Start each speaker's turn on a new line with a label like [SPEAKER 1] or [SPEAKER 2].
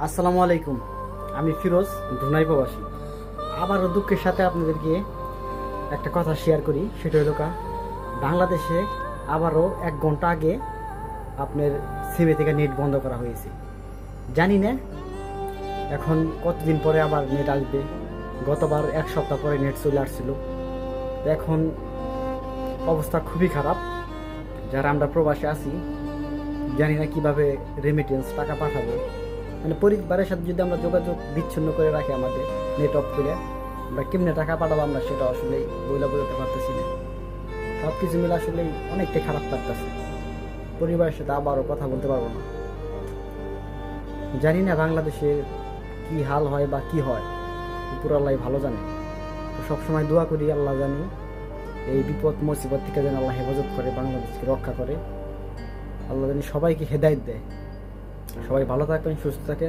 [SPEAKER 1] আসসালামু আলাইকুম। আমি ফিরোজ, ধুনাই প্রবাসী। আবারও দুঃখের সাথে আপনাদেরকে একটা কথা শেয়ার করি। সেটা হলো বাংলাদেশে আবারও 1 ঘন্টা আগে আপনার সিমে থেকে নেট বন্ধ করা হয়েছে। জানি না এখন কতদিন পরে আবার নেট আসবে। গতবার 1 সপ্তাহ পরে নেট চলে আসছিল। তো এখন অবস্থা খুবই খারাপ। যারা আমরা প্রবাসে আছি, জানি না কিভাবে রেমিটেন্স টাকা পাঠাবো। মানে পরিবারের সাথে যদি আমরা যোগাযোগ বিচ্ছিন্ন করে রাখি, আমাদের নেট অফ করে আমরা কেমনে টাকা পাঠাবো আমরা সেটা আসলে বইলা বোঝাতে পারতেছি না। সব কিছু মিলে আসলে অনেকটাই খারাপ লাগতেছে। পরিবারের সাথে আবারও কথা বলতে পারবো না। জানি না বাংলাদেশে কি হাল হয় বা কি হয়, উপর আল্লাহ ভালো জানে। তো সবসময় দোয়া করি আল্লাহ জানি এই বিপদ মুসিবত থেকে যেন আল্লাহ হেফাজত করে, বাংলাদেশকে রক্ষা করে। আল্লাহ জানি সবাইকে হেদায়েত দেয়। সবাই ভালো থাকবেন, সুস্থ থাকেন।